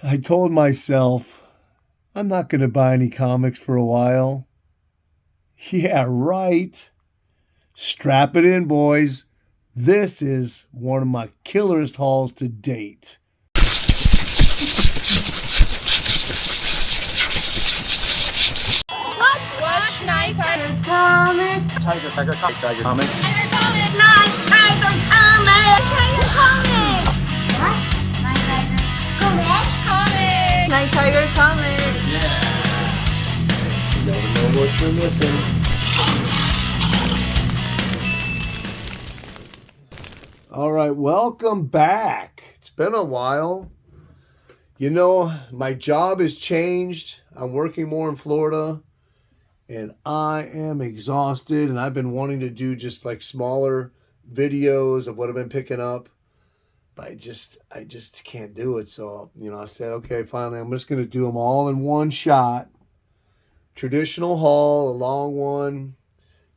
I told myself I'm not going to buy any comics for a while. Yeah, right. Strap it in, boys. This is one of my killerest hauls to date. Watch Nighttiger comic. Tiger comic. Tiger comic. Nighttiger comic. Nighttiger comic. What? Nighttiger comic. Comic. Nighttiger comic. You never know what you're missing. All right, welcome back. It's been a while. You know, my job has changed. I'm working more in Florida, and I am exhausted, and I've been wanting to do just like smaller videos of what I've been picking up, but I just can't do it. So, I said, okay, finally, I'm just going to do them all in one shot. Traditional haul, a long one.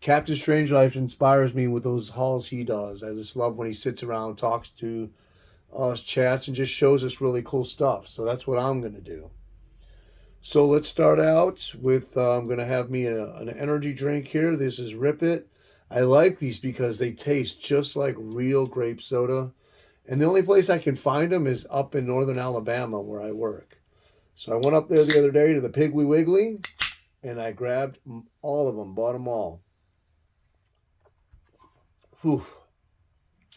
Captain Strangelove inspires me with those hauls he does. I just love when he sits around, talks to us, chats, and just shows us really cool stuff. So that's what I'm going to do. So let's start out with, I'm going to have me an energy drink here. This is Rip It. I like these because they taste just like real grape soda. And the only place I can find them is up in northern Alabama where I work. So I went up there the other day to the Piggly Wiggly, and I grabbed all of them, bought them all. Whew.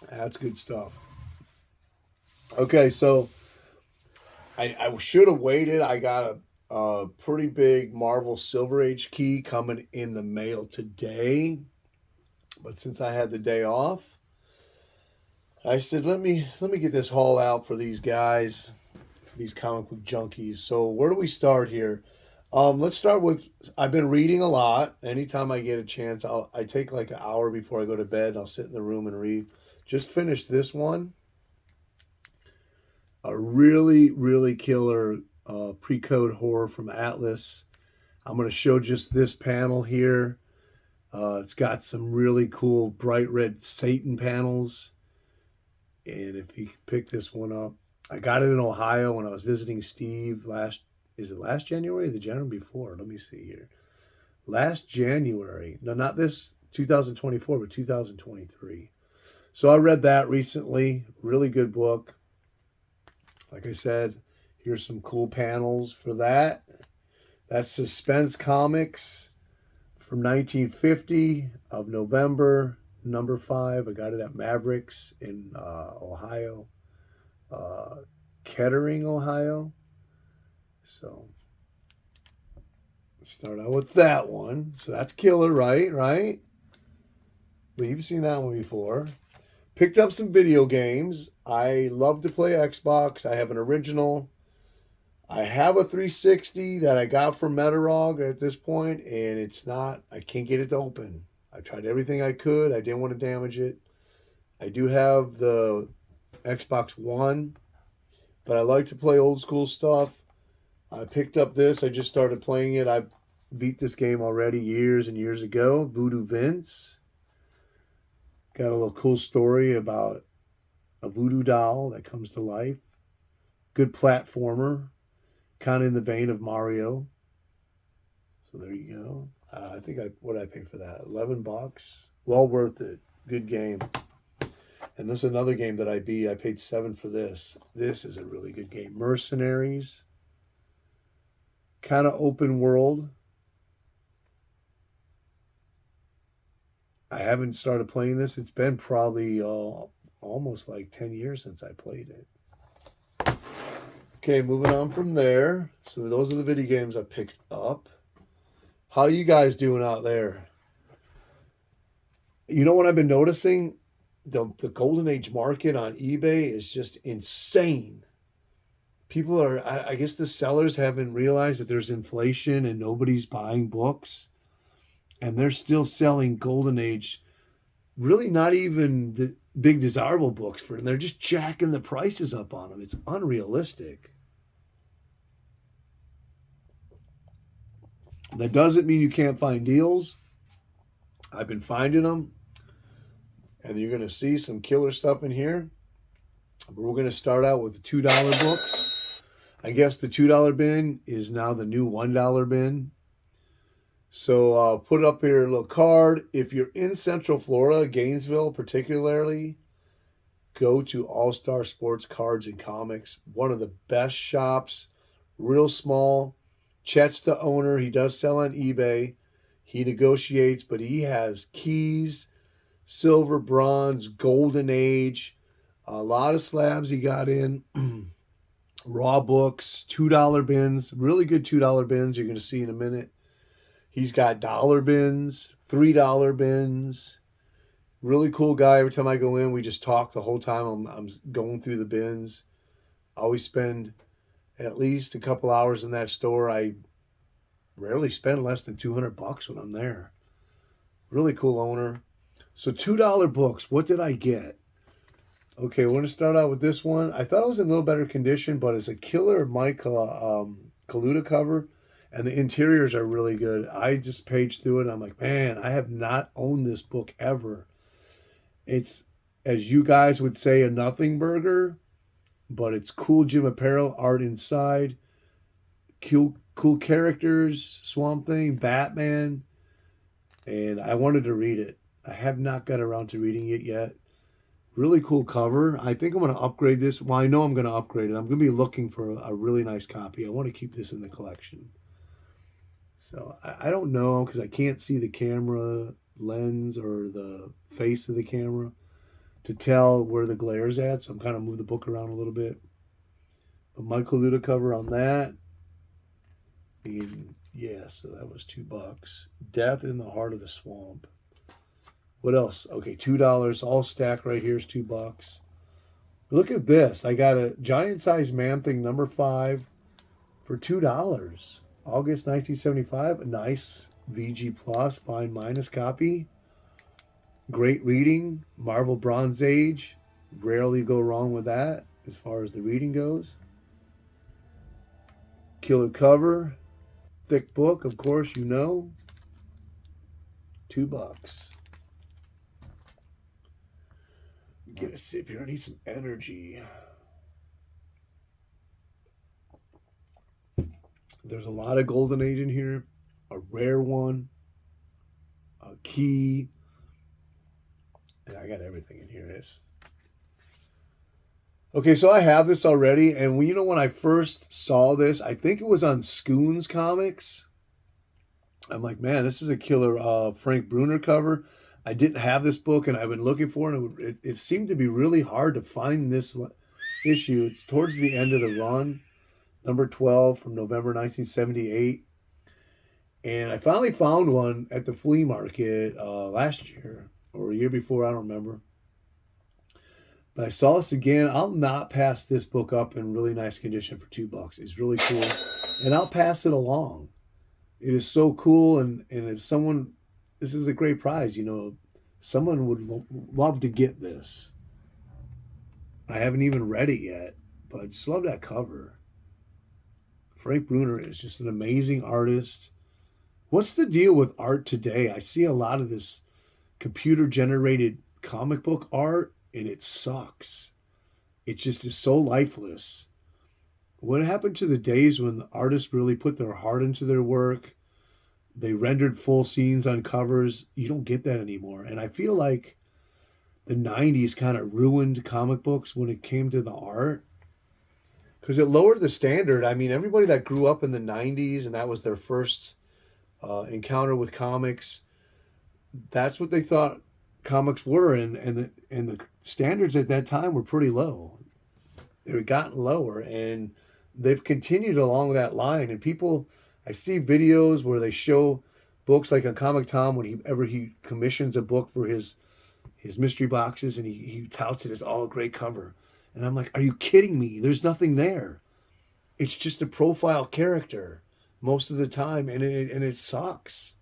That's good stuff. Okay, so I should have waited. I got a pretty big Marvel Silver Age key coming in the mail today. But since I had the day off, I said, let me get this haul out for these guys, for these comic book junkies. So where do we start here? Let's start with, I've been reading a lot. Anytime I get a chance, I take like an hour before I go to bed. I'll sit in the room and read. Just finished this one. A really, really killer pre-code horror from Atlas. I'm going to show just this panel here. It's got some really cool bright red Satan panels. And if you pick this one up, I got it in Ohio when I was visiting Steve last January or the January before? Let me see here. Last January. No, not this 2024, but 2023. So I read that recently. Really good book. Like I said, here's some cool panels for that. That's Suspense Comics from 1950 of November, number 5. I got it at Mavericks in Ohio. Kettering, Ohio. So let's start out with that one. So that's killer, right? Right? Well, you've seen that one before. Picked up some video games. I love to play Xbox. I have an original. I have a 360 that I got from Metarog at this point, and I can't get it to open. I tried everything I could. I didn't want to damage it. I do have the Xbox One, but I like to play old school stuff. I picked up this. I just started playing it. I beat this game already years and years ago. Voodoo Vince. Got a little cool story about a voodoo doll that comes to life. Good platformer. Kind of in the vein of Mario. So there you go. What did I pay for that? $11. Well worth it. Good game. And this is another game that I beat. I paid $7 for this. This is a really good game. Mercenaries. Kind of open world. I haven't started playing this. It's been probably almost like 10 years since I played it. Okay, moving on from there. So those are the video games I picked up. How you guys doing out there? You know what I've been noticing? The Golden Age market on eBay is just insane. People I guess the sellers haven't realized that there's inflation and nobody's buying books. And they're still selling Golden Age, really not even the big desirable books for them. They're just jacking the prices up on them. It's unrealistic. That doesn't mean you can't find deals. I've been finding them. And you're going to see some killer stuff in here. But we're going to start out with the $2 books. I guess the $2 bin is now the new $1 bin. So I'll put up here a little card. If you're in Central Florida, Gainesville particularly, go to All Star Sports Cards and Comics. One of the best shops, real small. Chet's the owner. He does sell on eBay. He negotiates, but he has keys, silver, bronze, golden age, a lot of slabs he got in. Raw books, $2 bins, really good $2 bins you're going to see in a minute. He's got dollar bins, $3 bins. Really cool guy. Every time I go in, we just talk the whole time. I'm going through the bins. I always spend at least a couple hours in that store. I rarely spend less than $200 when I'm there. Really cool owner. So $2 books. What did I get? Okay, we're going to start out with this one. I thought it was in a little better condition, but it's a killer Mike Kaluta cover, and the interiors are really good. I just paged through it, and I'm like, man, I have not owned this book ever. It's, as you guys would say, a nothing burger, but it's cool Jim Apparel art inside. Cool characters, Swamp Thing, Batman, and I wanted to read it. I have not got around to reading it yet. Really cool cover. I think I'm going to upgrade this. Well, I know I'm going to upgrade it. I'm going to be looking for a really nice copy. I want to keep this in the collection. So I don't know because I can't see the camera lens or the face of the camera to tell where the glare's at. So I'm kind of move the book around a little bit. But Michael Luda cover on that. And yeah, so that was $2. Death in the Heart of the Swamp. What else? Okay, $2. All stacked right here is $2. Look at this. I got a giant size Man Thing number 5 for $2. August 1975. A nice VG Plus fine minus copy. Great reading. Marvel Bronze Age. Rarely go wrong with that as far as the reading goes. Killer cover. Thick book, of course, you know. $2. Get a sip here. I need some energy. There's a lot of Golden Age in here. A rare one. A key. And I got everything in here. Okay, so I have this already. And when I first saw this, I think it was on Scoons Comics. I'm like, man, this is a killer Frank Bruner cover. I didn't have this book, and I've been looking for it. And it seemed to be really hard to find this issue. It's towards the end of the run, number 12 from November 1978. And I finally found one at the flea market last year or a year before, I don't remember. But I saw this again. I'll not pass this book up in really nice condition for $2. It's really cool. And I'll pass it along. It is so cool. And if someone... This is a great prize, someone would love to get this. I haven't even read it yet, but I just love that cover. Frank Bruner is just an amazing artist. What's the deal with art today? I see a lot of this computer-generated comic book art, and it sucks. It just is so lifeless. What happened to the days when the artists really put their heart into their work? They rendered full scenes on covers. You don't get that anymore. And I feel like the 90s kind of ruined comic books when it came to the art. Because it lowered the standard. I mean, everybody that grew up in the 90s and that was their first encounter with comics, that's what they thought comics were. And the standards at that time were pretty low. They were gotten lower. And they've continued along that line. And people... I see videos where they show books like on Comic Tom whenever he commissions a book for his mystery boxes, and he touts it as all a great cover. And I'm like, are you kidding me? There's nothing there. It's just a profile character most of the time, and it sucks.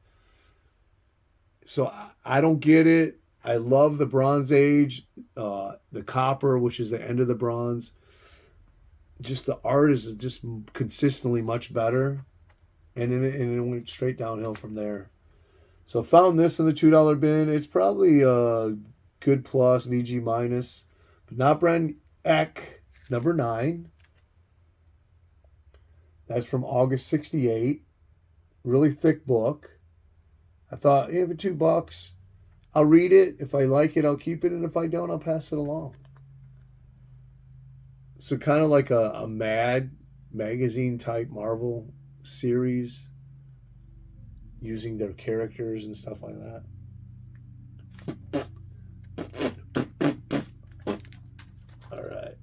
So I don't get it. I love the Bronze Age, the Copper, which is the end of the Bronze. Just the art is just consistently much better. And it went straight downhill from there. So I found this in the $2 bin. It's probably a good plus, VG minus. But not brand Eck, number 9. That's from August 68. Really thick book. I thought, yeah, for $2, I'll read it. If I like it, I'll keep it. And if I don't, I'll pass it along. So kind of like a Mad magazine type Marvel series using their characters and stuff like that. All right.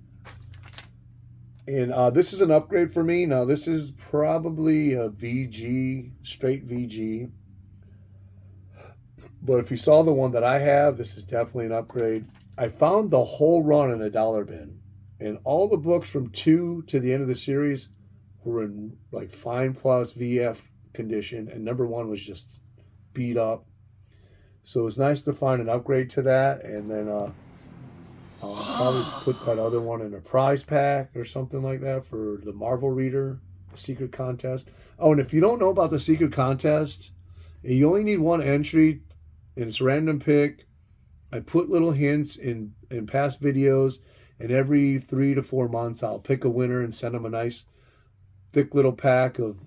And this is an upgrade for me. Now, this is probably a VG, straight VG. But if you saw the one that I have, this is definitely an upgrade. I found the whole run in a dollar bin. And all the books from 2 to the end of the series were in like Fine Plus VF condition. And number 1 was just beat up. So it was nice to find an upgrade to that. And then I'll probably put that other one in a prize pack or something like that for the Marvel Reader, the secret contest. Oh, and if you don't know about the secret contest, you only need one entry, and it's a random pick. I put little hints in past videos, and every 3 to 4 months, I'll pick a winner and send them a nice, thick little pack of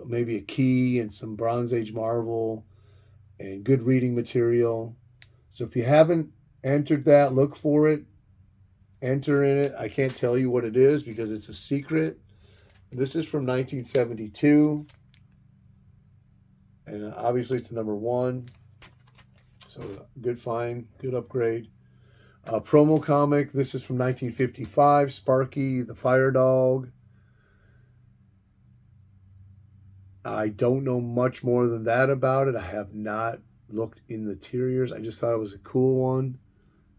maybe a key and some Bronze Age Marvel and good reading material. So if you haven't entered that, look for it. Enter in it. I can't tell you what it is because it's a secret. This is from 1972. And obviously it's number 1. So good find, good upgrade. Promo comic. This is from 1955. Sparky the Fire Dog. I don't know much more than that about it. I have not looked in the interiors. I just thought it was a cool one.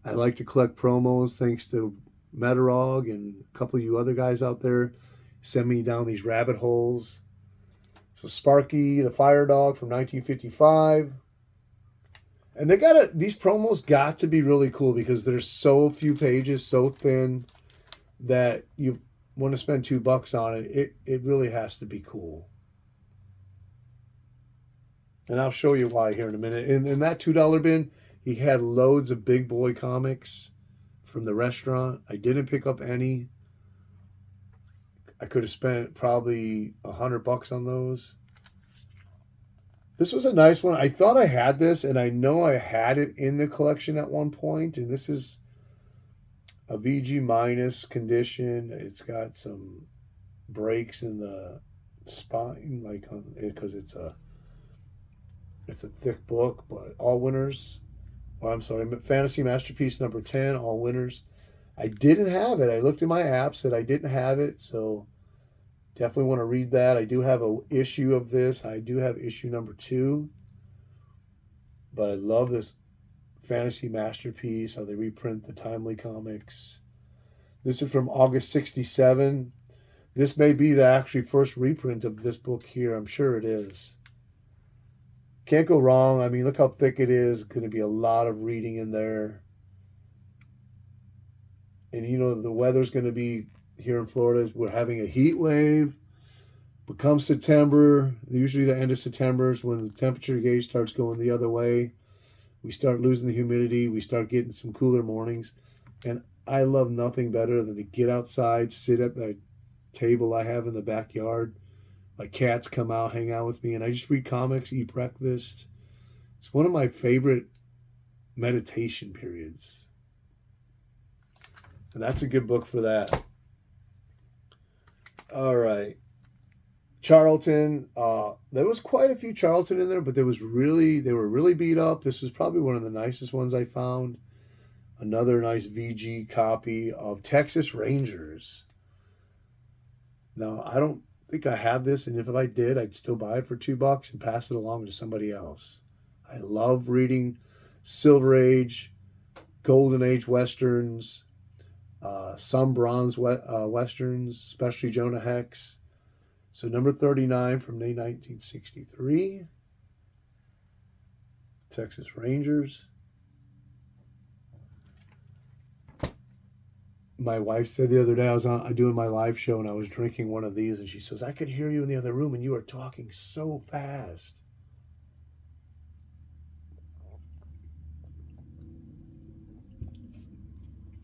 I like to collect promos thanks to Metarog and a couple of you other guys out there send me down these rabbit holes. So Sparky the Fire Dog from 1955. And they these promos got to be really cool because there's so few pages, so thin that you want to spend $2 on it. It really has to be cool. And I'll show you why here in a minute. In that $2 bin, he had loads of big boy comics from the restaurant. I didn't pick up any. I could have spent probably $100 on those. This was a nice one. I thought I had this, and I know I had it in the collection at one point. And this is a VG minus condition. It's got some breaks in the spine, like because it's a thick book, but all winners. Or I'm sorry, Fantasy Masterpiece number 10, all winners. I didn't have it. I looked in my app, said I didn't have it, so definitely want to read that. I do have an issue of this. I do have issue number 2. But I love this Fantasy Masterpiece, how they reprint the Timely comics. This is from August 67. This may be the actually first reprint of this book here. I'm sure it is. Can't go wrong. I mean, look how thick it is. Going to be a lot of reading in there. And you know, the weather's going to be here in Florida. We're having a heat wave. But come September, usually the end of September is when the temperature gauge starts going the other way. We start losing the humidity. We start getting some cooler mornings. And I love nothing better than to get outside, sit at the table I have in the backyard. My cats come out, hang out with me, and I just read comics, eat breakfast. It's one of my favorite meditation periods. And that's a good book for that. All right. Charlton. There was quite a few Charlton in there, but they were really beat up. This was probably one of the nicest ones I found. Another nice VG copy of Texas Rangers. Now, I don't think I have this, and if I did, I'd still buy it for $2 and pass it along to somebody else. I love reading Silver Age, Golden Age Westerns, some Bronze Westerns, especially Jonah Hex. So number 39 from May 1963, Texas Rangers. My wife said the other day I was doing my live show and I was drinking one of these, and she says, I could hear you in the other room and you are talking so fast.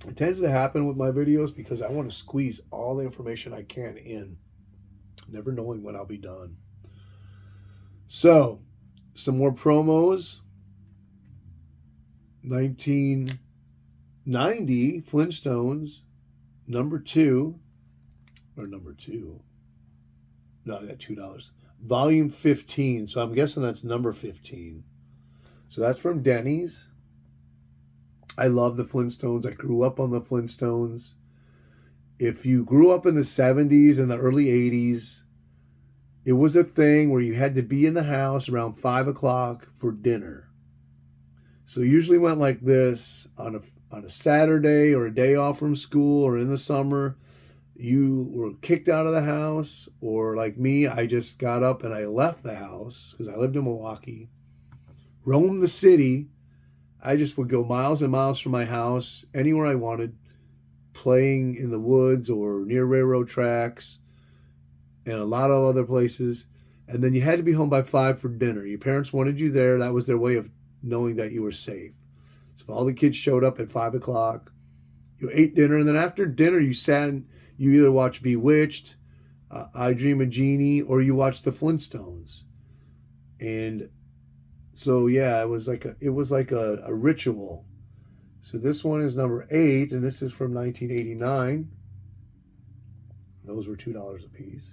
It tends to happen with my videos because I want to squeeze all the information I can in. Never knowing when I'll be done. So, some more promos. 1990 Flintstones, number 2. Or number 2. No, I got $2. Volume 15. So I'm guessing that's number 15. So that's from Denny's. I love the Flintstones. I grew up on the Flintstones. If you grew up in the 70s and the early 80s, it was a thing where you had to be in the house around 5 o'clock for dinner. So it usually went like this on a Saturday or a day off from school, or in the summer. You were kicked out of the house, or like me, I just got up and I left the house because I lived in Milwaukee, roamed the city. I just would go miles and miles from my house, anywhere I wanted, playing in the woods or near railroad tracks and a lot of other places. And then you had to be home by 5 for dinner. Your parents wanted you there. That was their way of knowing that you were safe. So if all the kids showed up at 5 o'clock, you ate dinner, and then after dinner you sat and you either watched Bewitched, I Dream of Jeannie, or you watched the Flintstones. And so yeah, it was like a ritual. So this one is number 8, and this is from 1989. Those were $2 a piece.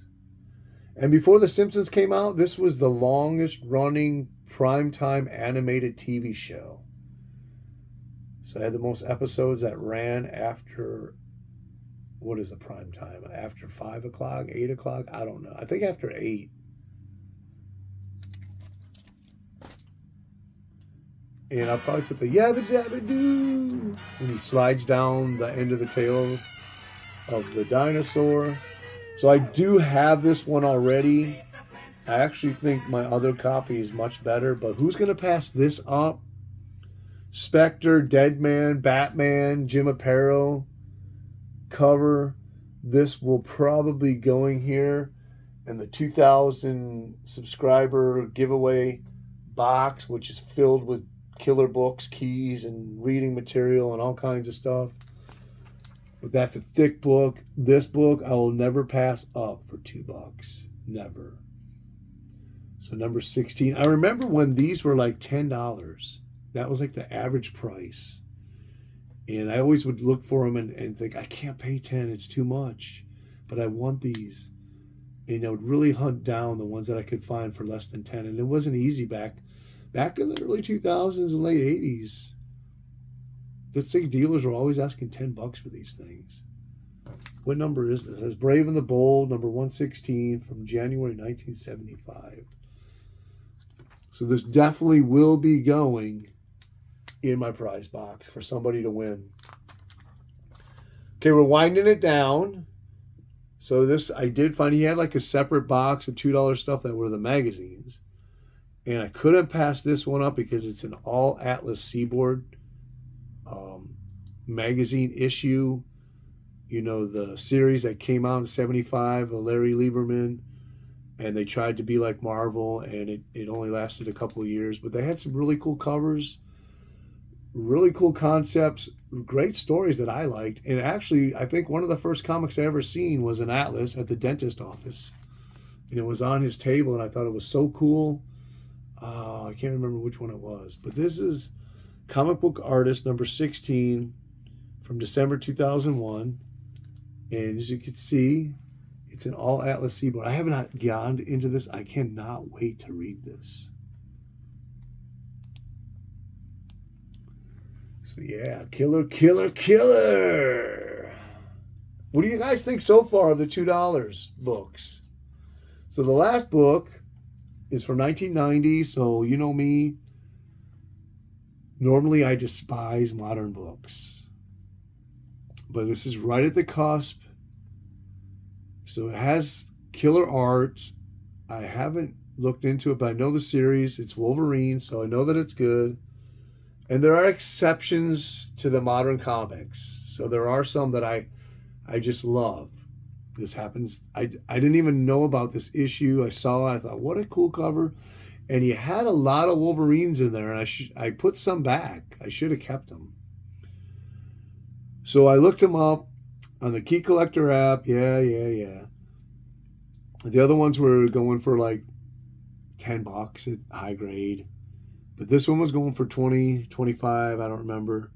And before The Simpsons came out, this was the longest running primetime animated TV show. So I had the most episodes that ran after, what is the prime time? After 5 o'clock, 8 o'clock? I don't know. I think after 8. And I'll probably put the yabba dabba doo. And he slides down the end of the tail of the dinosaur. So I do have this one already. I actually think my other copy is much better. But who's going to pass this up? Spectre, Deadman, Batman, Jim Aparo cover. This will probably going here in the 2,000 subscriber giveaway box, which is filled with killer books, keys, and reading material and all kinds of stuff. But that's a thick book. This book I will never pass up for $2. Never. So number 16. I remember when these were like $10. That was like the average price. And I always would look for them and think, I can't pay 10. It's too much. But I want these. And I would really hunt down the ones that I could find for less than 10. And it wasn't easy back in the early 2000s and late 80s. The big dealers were always asking $10 for these things. What number is this? It says Brave and the Bold, number 116 from January 1975. So this definitely will be going in my prize box for somebody to win. Okay, we're winding it down. So this, I did find he had like a separate box of $2 stuff that were the magazines. And I couldn't pass this one up because it's an all Atlas Seaboard magazine issue. You know, the series that came out in 75, Larry Lieberman. And they tried to be like Marvel, and it only lasted a couple of years. But they had some really cool covers, really cool concepts, great stories that I liked. And actually, I think one of the first comics I ever seen was an Atlas at the dentist office. And it was on his table, and I thought it was so cool. I can't remember which one it was. But this is Comic Book Artist number 16 from December 2001. And as you can see, it's an all Atlas Seaboard. I have not gone into this. I cannot wait to read this. So yeah, killer, killer, killer. What do you guys think so far of the $2 books? So the last book is from 1990. So you know me. Normally I despise modern books. But this is right at the cusp. So it has killer art. I haven't looked into it, but I know the series. It's Wolverine, so I know that it's good. And there are exceptions to the modern comics. So there are some that I just love. This happens. I didn't even know about this issue. I saw it. I thought, what a cool cover. And he had a lot of Wolverines in there, and I put some back. I should have kept them. So I looked them up on the Key Collector app. Yeah. The other ones were going for like $10 at high grade. But this one was going for 20, 25, I don't remember.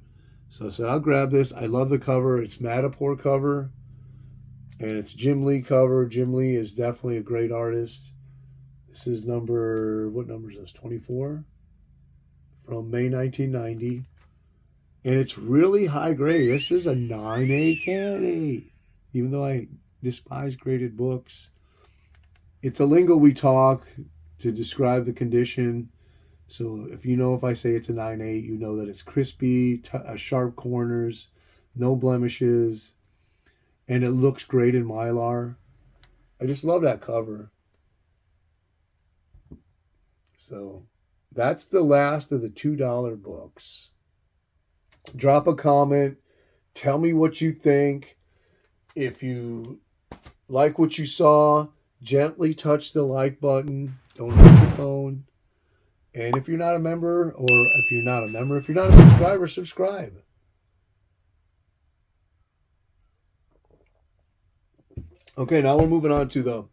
So I said, I'll grab this. I love the cover. It's Matterport cover. And it's Jim Lee cover. Jim Lee is definitely a great artist. This is what number is this? 24? From May 1990. And it's really high grade. This is a 9.8 candidate. Even though I despise graded books. It's a lingo we talk to describe the condition. So if I say it's a 9.8, you know that it's crispy, sharp corners, no blemishes, and it looks great in Mylar. I just love that cover. So that's the last of the $2 books. Drop a comment. Tell me what you think. If you like what you saw, gently touch the like button. Don't hit your phone. And if you're not a member, if you're not a subscriber, subscribe. Okay, now we're moving on to the,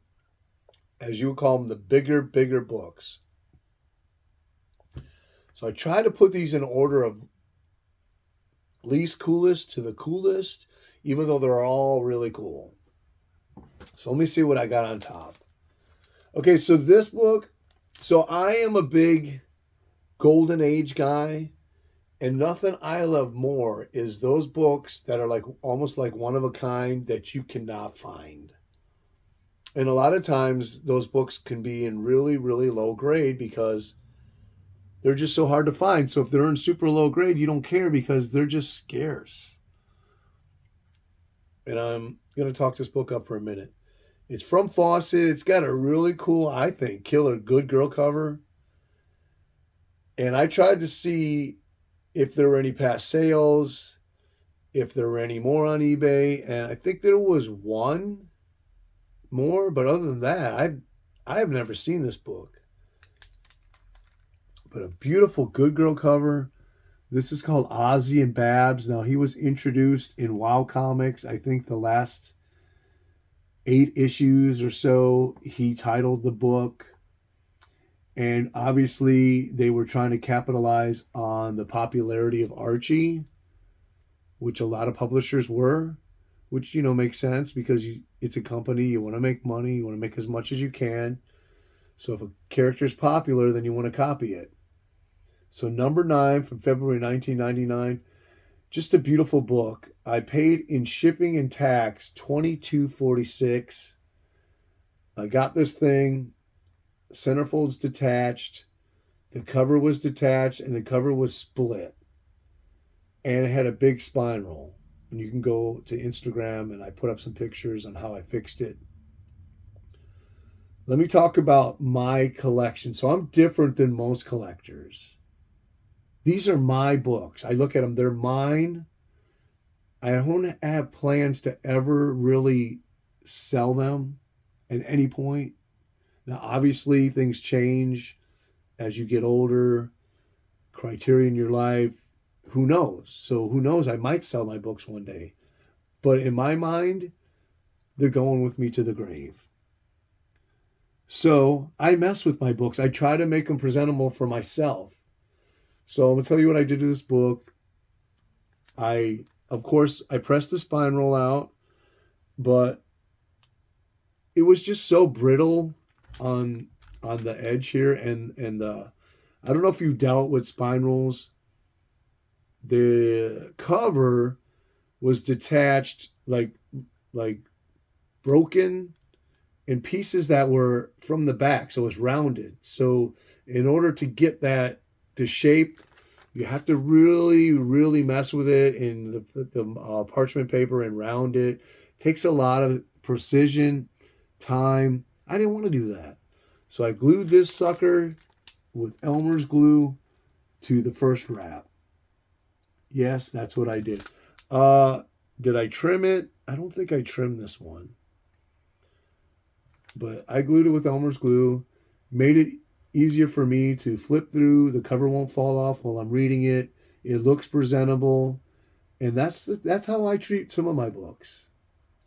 as you would call them, the bigger books. So I try to put these in order of least coolest to the coolest, even though they're all really cool. So let me see what I got on top. Okay, so this book, so I am a big Golden Age guy, and nothing I love more is those books that are like almost like one of a kind that you cannot find. And a lot of times those books can be in really, really low grade because they're just so hard to find. So if they're in super low grade, you don't care because they're just scarce. And I'm going to talk this book up for a minute. It's from Fawcett. It's got a really cool, I think, killer Good Girl cover. And I tried to see if there were any past sales, if there were any more on eBay. And I think there was one more. But other than that, I have never seen this book. But a beautiful Good Girl cover. This is called Ozzy and Babs. Now, he was introduced in WoW Comics. I think the last 8 issues or so, he titled the book. And obviously, they were trying to capitalize on the popularity of Archie, which a lot of publishers were, which, makes sense because it's a company. You want to make money. You want to make as much as you can. So if a character is popular, then you want to copy it. So number 9 from February 1999, just a beautiful book. I paid in shipping and tax $22.46. I got this thing. Centerfold's detached. The cover was detached and the cover was split. And it had a big spine roll. And you can go to Instagram and I put up some pictures on how I fixed it. Let me talk about my collection. So I'm different than most collectors. These are my books. I look at them. They're mine. I don't have plans to ever really sell them at any point. Now, obviously, things change as you get older. Criteria in your life. Who knows? So who knows? I might sell my books one day. But in my mind, they're going with me to the grave. So I mess with my books. I try to make them presentable for myself. So I'm going to tell you what I did to this book. Of course, I pressed the spine roll out, but it was just so brittle on the edge here. And I don't know if you dealt with spine rolls. The cover was detached, like broken in pieces that were from the back. So it was rounded. So in order to get that to shape, you have to really, really mess with it in the parchment paper and round it. Takes a lot of precision, time. I didn't want to do that. So I glued this sucker with Elmer's glue to the first wrap. Yes, that's what I did. Did I trim it? I don't think I trimmed this one. But I glued it with Elmer's glue. Made it easier for me to flip through. The cover won't fall off while I'm reading it. It looks presentable. And that's how I treat some of my books.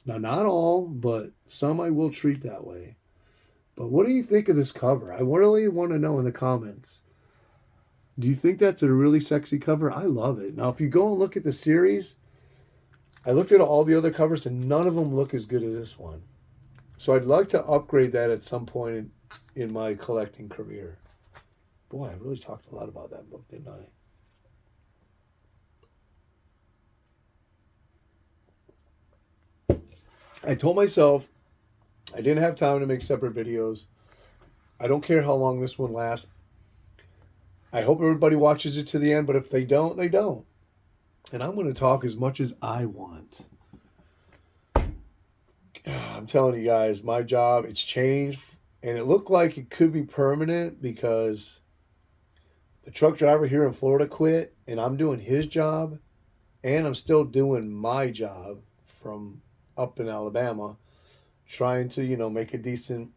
Now, not all, but some I will treat that way. But what do you think of this cover? I really want to know in the comments. Do you think that's a really sexy cover? I love it. Now, if you go and look at the series, I looked at all the other covers and none of them look as good as this one. So I'd like to upgrade that at some point in my collecting career. Boy, I really talked a lot about that book, didn't I? I told myself I didn't have time to make separate videos. I don't care how long this one lasts. I hope everybody watches it to the end, but if they don't, they don't. And I'm going to talk as much as I want. I'm telling you guys, my job, it's changed. And it looked like it could be permanent because the truck driver here in Florida quit. And I'm doing his job. And I'm still doing my job from up in Alabama. Trying to, make a decent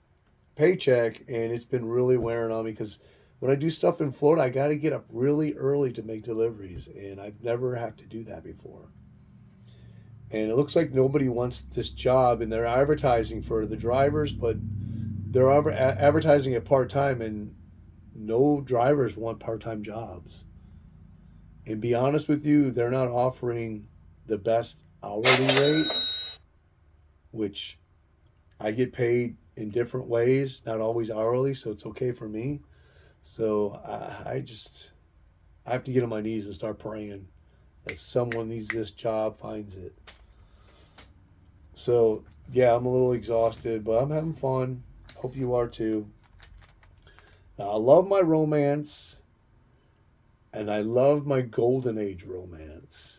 paycheck. And it's been really wearing on me because when I do stuff in Florida, I got to get up really early to make deliveries. And I've never had to do that before. And it looks like nobody wants this job, and they're advertising for the drivers, but they're advertising it part-time, and no drivers want part-time jobs. And be honest with you, they're not offering the best hourly rate, which I get paid in different ways, not always hourly, so it's okay for me. So I have to get on my knees and start praying that someone needs this job, finds it. So, yeah, I'm a little exhausted, but I'm having fun. Hope you are too. Now, I love my romance, and I love my golden age romance.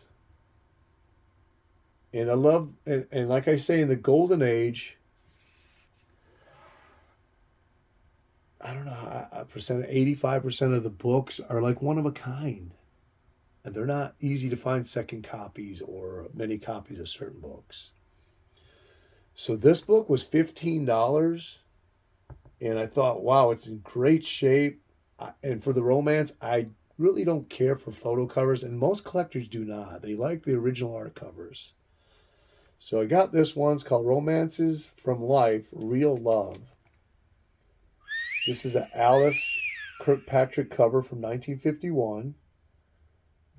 And I love, and like I say, in the golden age, I don't know, 85% of the books are like one of a kind. And they're not easy to find second copies or many copies of certain books. So this book was $15, and I thought, wow, it's in great shape. And for the romance, I really don't care for photo covers, and most collectors do not. They like the original art covers. So I got this one. It's called Romances from Life, Real Love. This is an Alice Kirkpatrick cover from 1951,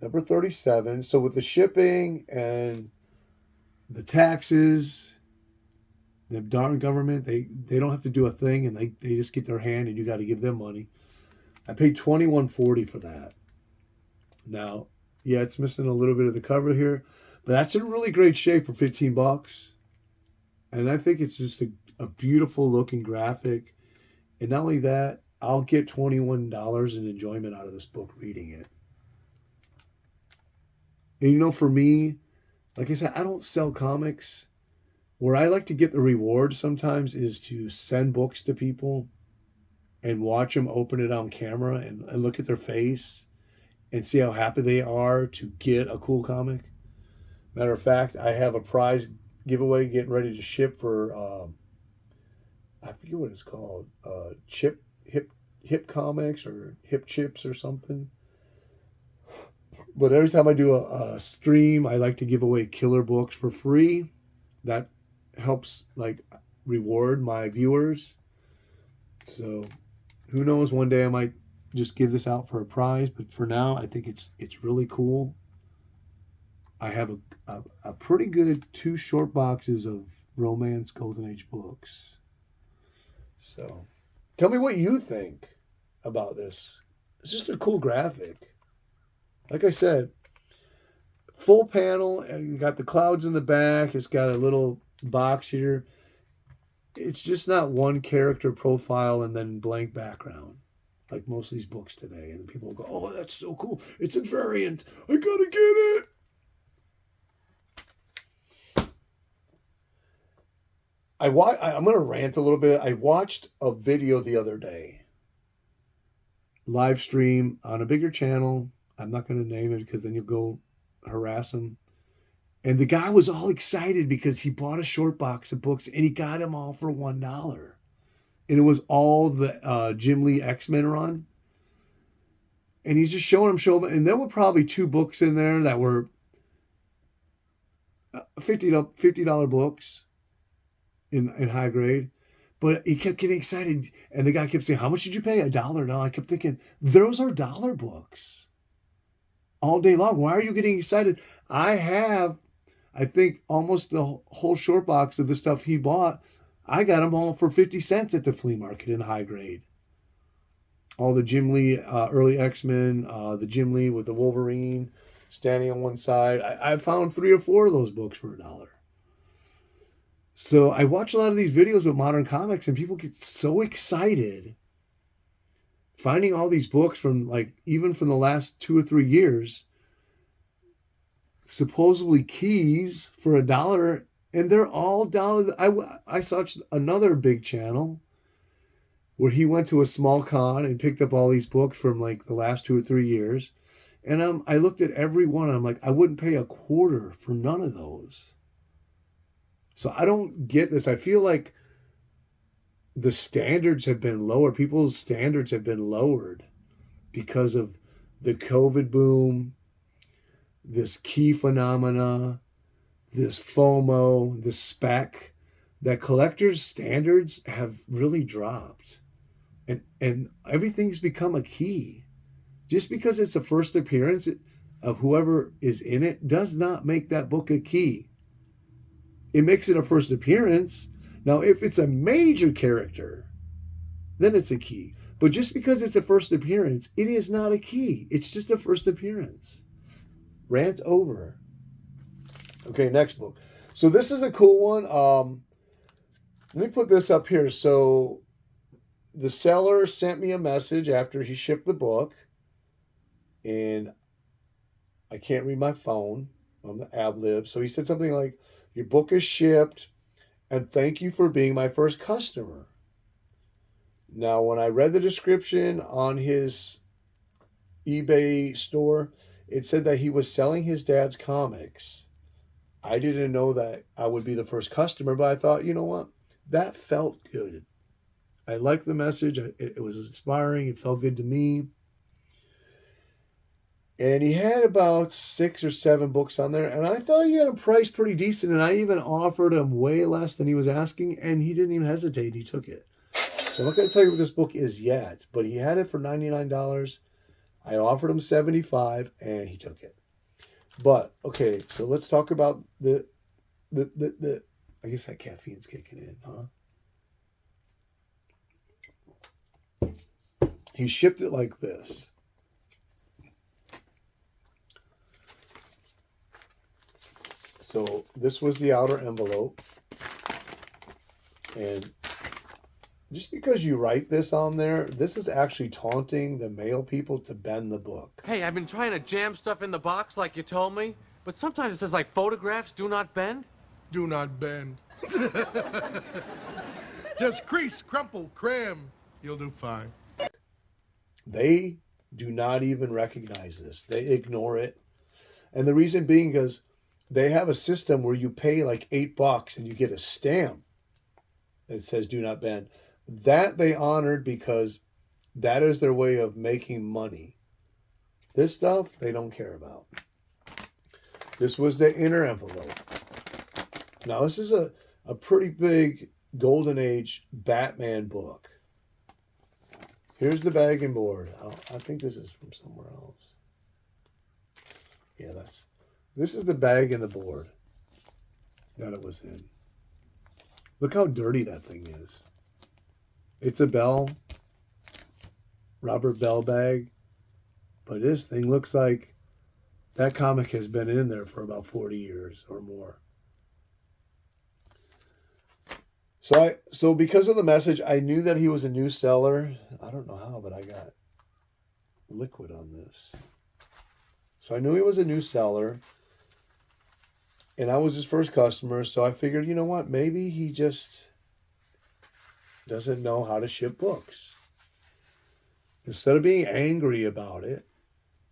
number 37. So with the shipping and the taxes, the darn government, they don't have to do a thing, and they just get their hand, and you got to give them money. I paid $21.40 for that. Now, yeah, it's missing a little bit of the cover here, but that's in really great shape for $15. And I think it's just a beautiful looking graphic. And not only that, I'll get $21 in enjoyment out of this book reading it. And for me, like I said, I don't sell comics. Where I like to get the reward sometimes is to send books to people and watch them open it on camera and look at their face and see how happy they are to get a cool comic. Matter of fact, I have a prize giveaway getting ready to ship for, I forget what it's called, hip comics or hip chips or something. But every time I do a stream, I like to give away killer books for free. That helps reward my viewers. So who knows, one day I might just give this out for a prize, but for now I think it's really cool. I have a pretty good 2 short boxes of romance golden age books. So tell me what you think about this. It's just a cool graphic. Like I said, full panel, and you got the clouds in the back. It's got a little box here. It's just not one character profile and then blank background like most of these books today. And people go, oh, that's so cool. It's a variant. I gotta get it. I'm going to rant a little bit. I watched a video the other day, live stream on a bigger channel. I'm not going to name it because then you'll go harass him. And the guy was all excited because he bought a short box of books and he got them all for $1. And it was all the Jim Lee X-Men run. And he's just showing them. And there were probably 2 books in there that were $50 books in high grade. But he kept getting excited, and the guy kept saying, "How much did you pay? $1?" No, I kept thinking, those are dollar books all day long. Why are you getting excited? I have, I think, almost the whole short box of the stuff he bought. I got them all for 50 cents at the flea market in high grade. All the Jim Lee, early X-Men, the Jim Lee with the Wolverine standing on one side. I found 3 or 4 of those books for $1. So I watch a lot of these videos with modern comics, and people get so excited finding all these books from, like, even from the last 2 or 3 years, supposedly keys for $1, and they're all dollar. I saw another big channel where he went to a small con and picked up all these books from like the last 2 or 3 years, and I looked at every one, and I'm like, I wouldn't pay a quarter for none of those. So I don't get this. I feel like the standards have been lower. People's standards have been lowered because of the COVID boom, this key phenomena, this FOMO, this spec, that collectors' standards have really dropped. And everything's become a key. Just because it's a first appearance of whoever is in it does not make that book a key. It makes it a first appearance. Now, if it's a major character, then it's a key. But just because it's a first appearance, it is not a key. It's just a first appearance. Rant over. Okay, next book. So this is a cool one. Let me put this up here. So the seller sent me a message after he shipped the book, and I can't read my phone on the ad lib. So he said something like, "Your book is shipped, and thank you for being my first customer." Now, when I read the description on his eBay store, it said that he was selling his dad's comics. I didn't know that I would be the first customer, but I thought, you know what? That felt good. I liked the message. It was inspiring. It felt good to me. And he had about 6 or 7 books on there, and I thought he had a price pretty decent, and I even offered him way less than he was asking, and he didn't even hesitate. He took it. So I'm not going to tell you what this book is yet, but he had it for $99. I offered him $75, and he took it. But okay, so let's talk about the I guess that caffeine's kicking in, huh? He shipped it like this. So this was the outer envelope, and just because you write this on there, this is actually taunting the mail people to bend the book. Hey, I've been trying to jam stuff in the box like you told me, but sometimes it says like photographs do not bend. Do not bend. Just crease, crumple, cram. You'll do fine. They do not even recognize this. They ignore it. And the reason being is they have a system where you pay like $8 and you get a stamp that says do not bend. That they honored because that is their way of making money. This stuff they don't care about. This was the inner envelope. Now this is a pretty big Golden Age Batman book. Here's the bag and board. I think this is from somewhere else. Yeah, this is the bag and the board that it was in. Look how dirty that thing is. It's a Robert Bell bag, but this thing looks like that comic has been in there for about 40 years or more. So because of the message, I knew that he was a new seller. I don't know how, but I got liquid on this. So I knew he was a new seller, and I was his first customer. So I figured, you know what? Maybe he just doesn't know how to ship books. Instead of being angry about it,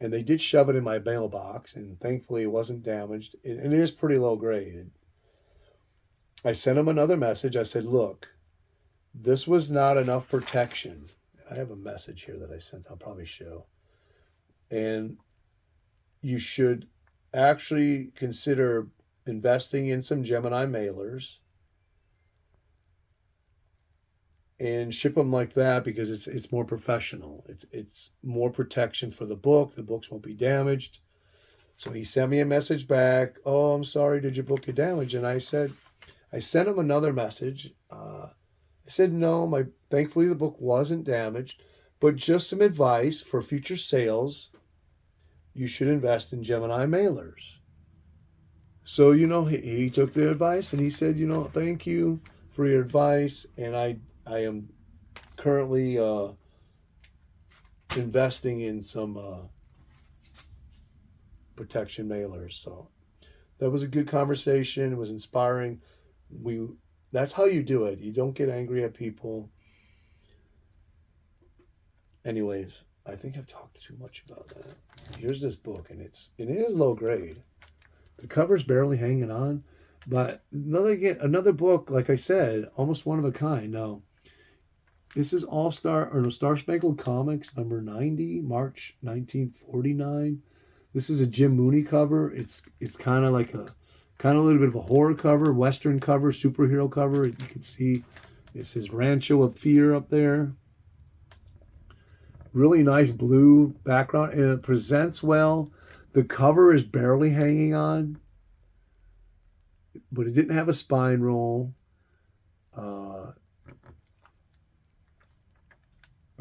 and they did shove it in my mailbox, and thankfully it wasn't damaged, and it is pretty low grade. I sent him another message. I said, look, this was not enough protection. I have a message here that I sent. I'll probably show. And you should actually consider investing in some Gemini mailers and ship them like that because it's more professional. It's more protection for the book. The books won't be damaged. So he sent me a message back. Oh, I'm sorry. Did your book get damaged? And I sent him another message. I said no. Thankfully the book wasn't damaged, but just some advice for future sales. You should invest in Gemini mailers. So he took the advice and he said, thank you for your advice, and I am currently investing in some protection mailers. So that was a good conversation. It was inspiring. That's how you do it. You don't get angry at people. Anyways, I think I've talked too much about that. Here's this book, and it is low grade. The cover's barely hanging on, but another book, like I said, almost one of a kind. Now, this is Star Spangled Comics number 90, March 1949. This is a Jim Mooney cover. It's kind of like a little bit of a horror cover, Western cover, superhero cover. You can see this is Rancho of Fear up there. Really nice blue background, and it presents well. The cover is barely hanging on, but it didn't have a spine roll. What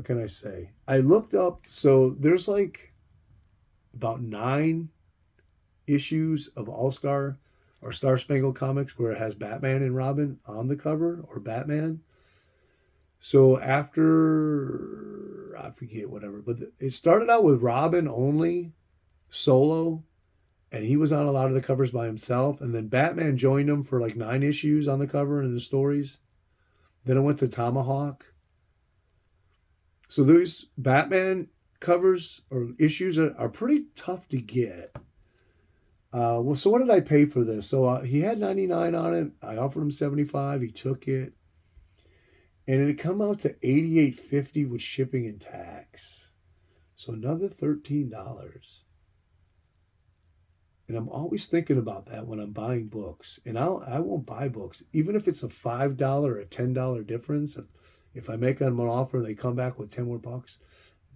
can I say? I looked up, so there's like about 9 issues of All-Star or Star Spangled Comics where it has Batman and Robin on the cover, or Batman. So after, I forget, whatever, but it started out with Robin only, solo, and he was on a lot of the covers by himself, and then Batman joined him for like 9 issues on the cover and the stories. Then it went to Tomahawk. So those Batman covers or issues are pretty tough to get. Well, so what did I pay for this? So he had $99 on it. I offered him $75. He took it, and it come out to $88.50 with shipping and tax. So another $13. And I'm always thinking about that when I'm buying books. And I won't buy books, even if it's a $5 or a $10 difference. If I make them an offer and they come back with 10 more bucks,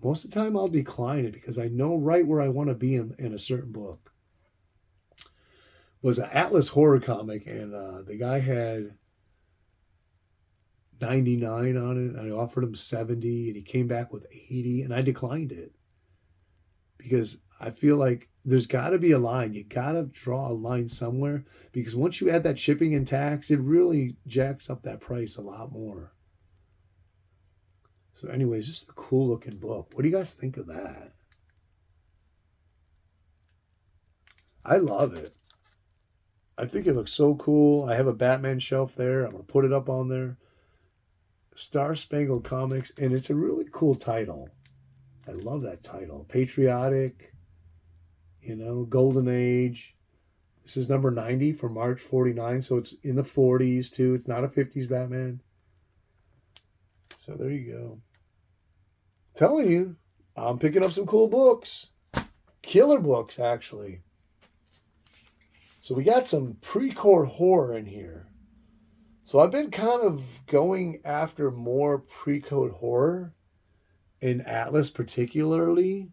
most of the time I'll decline it because I know right where I want to be in a certain book. It was an Atlas horror comic, and the guy had $99 on it, and I offered him $70, and he came back with $80, and I declined it because I feel like there's got to be a line. You got to draw a line somewhere, because once you add that shipping and tax, it really jacks up that price a lot more. So anyways, just a cool looking book. What do you guys think of that? I love it. I think it looks so cool. I have a Batman shelf there. I'm going to put it up on there. Star Spangled Comics, and it's a really cool title. I love that title. Patriotic, Golden Age. This is number 90 for March 49, so it's in the 40s too. It's not a 50s Batman. So there you go. Telling you, I'm picking up some cool books. Killer books, actually. So we got some pre-core horror in here. So I've been kind of going after more pre-code horror in Atlas particularly.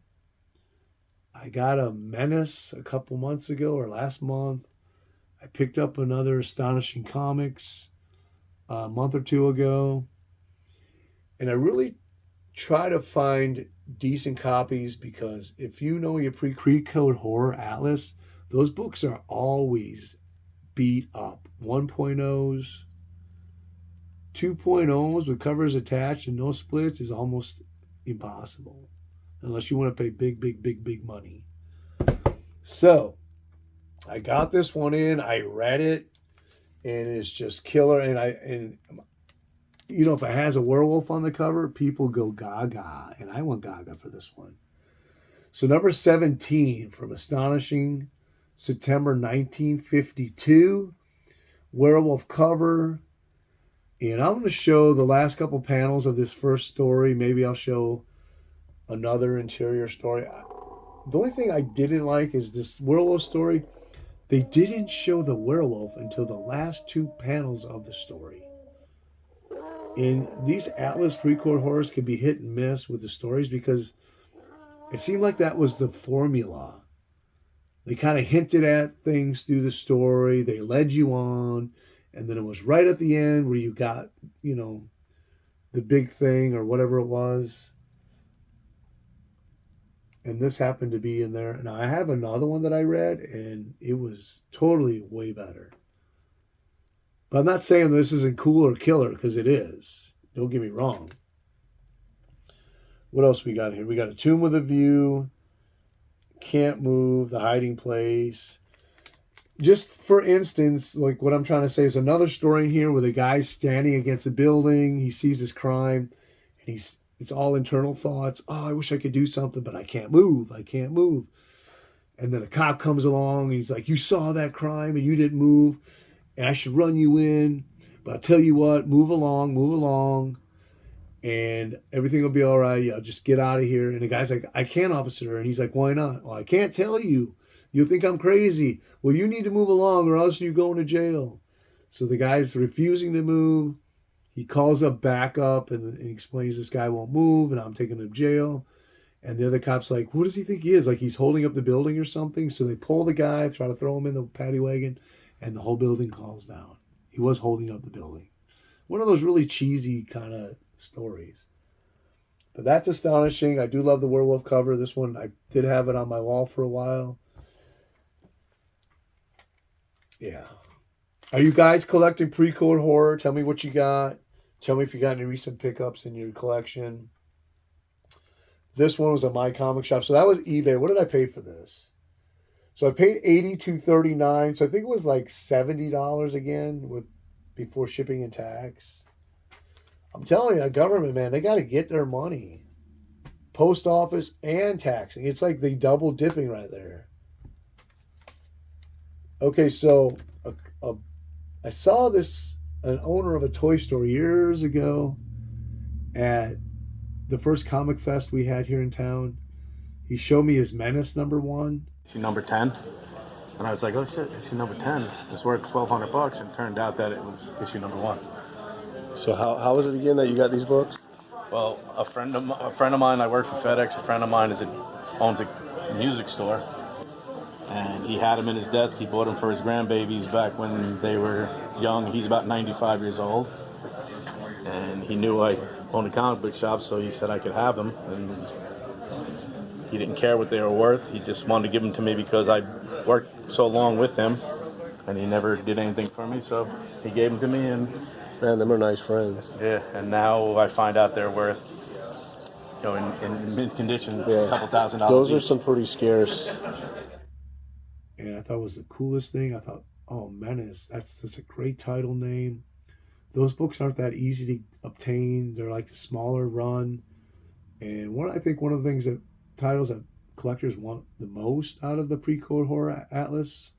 I got a Menace a couple months ago or last month. I picked up another Astonishing Comics a month or two ago. And I really try to find decent copies, because if you know your pre-code horror Atlas, those books are always beat up. 1.0s, 2.0s with covers attached and no splits is almost impossible, unless you want to pay big money. So I got this one in, I read it, and it's just killer. And if it has a werewolf on the cover, people go gaga, and I went gaga for this one. So number 17 from Astonishing, September 1952, werewolf cover. And I'm going to show the last couple panels of this first story. Maybe I'll show another interior story. The only thing I didn't like is this werewolf story. They didn't show the werewolf until the last 2 panels of the story. And these Atlas pre-record horrors can be hit and miss with the stories because it seemed like that was the formula. They kind of hinted at things through the story. They led you on. And then it was right at the end where you got, the big thing or whatever it was. And this happened to be in there. Now, I have another one that I read, and it was totally way better. But I'm not saying this isn't cool or killer, because it is. Don't get me wrong. What else we got here? We got A Tomb with a View, Can't Move, The Hiding Place. Just for instance, like what I'm trying to say is another story in here where the guy's standing against a building. He sees this crime, and it's all internal thoughts. Oh, I wish I could do something, but I can't move. I can't move. And then a cop comes along, and he's like, you saw that crime, and you didn't move, and I should run you in. But I'll tell you what, move along, and everything will be all right. Yeah, just get out of here. And the guy's like, I can't, officer. And he's like, why not? Well, I can't tell you. You'll think I'm crazy. Well, you need to move along or else you're going to jail. So the guy's refusing to move. He calls up backup and explains this guy won't move and I'm taking him to jail. And the other cop's like, what does he think he is? Like he's holding up the building or something? So they pull the guy, try to throw him in the paddy wagon, and the whole building falls down. He was holding up the building. One of those really cheesy kind of stories. But that's astonishing. I do love the werewolf cover. This one, I did have it on my wall for a while. Yeah. Are you guys collecting pre-code horror? Tell me what you got. Tell me if you got any recent pickups in your collection. This one was at my comic shop. So that was eBay. What did I pay for this? So I paid $82.39. So I think it was like $70 again before shipping and tax. I'm telling you, the government, man, they got to get their money. Post office and taxing. It's like they double dipping right there. Okay, so I saw an owner of a toy store years ago at the first comic fest we had here in town. He showed me his Menace #1. Issue number 10. And I was like, oh shit, issue number 10 is worth $1,200. And it turned out that it was issue number 1. So how was it again that you got these books? Well, a friend of mine, I work for FedEx, a friend of mine owns a music store. And he had them in his desk. He bought them for his grandbabies back when they were young. He's about 95 years old. And he knew I owned a comic book shop, so he said I could have them. And he didn't care what they were worth. He just wanted to give them to me because I worked so long with him. And he never did anything for me, so he gave them to me. And Man, them are nice friends. yeah, and now I find out they're worth, in mint condition, a couple $1,000. Those are some pretty scarce. And I thought it was the coolest thing. I thought, oh, Menace, that's a great title name. Those books aren't that easy to obtain. They're like a smaller run. And I think one of the things that titles that collectors want the most out of the pre-code horror atlas,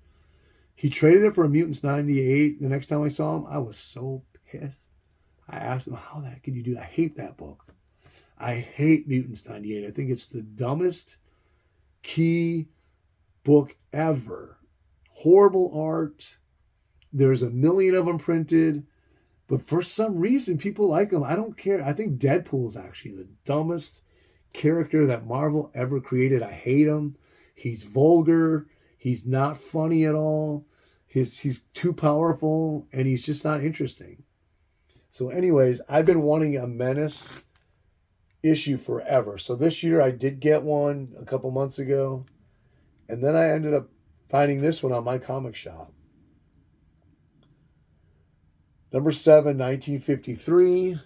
he traded it for a Mutants 98. The next time I saw him, I was so pissed. I asked him, how the heck could you do that? I hate that book. I hate Mutants 98. I think it's the dumbest key book ever. Horrible art. There's a million of them printed, but for some reason people like them. I don't care. I think Deadpool's actually the dumbest character that Marvel ever created. I hate him. He's vulgar. He's not funny at all. He's too powerful, and he's just not interesting. So anyways, I've been wanting a Menace issue forever. So this year I did get one a couple months ago. And then I ended up finding this one on my comic shop. Number 7, 1953.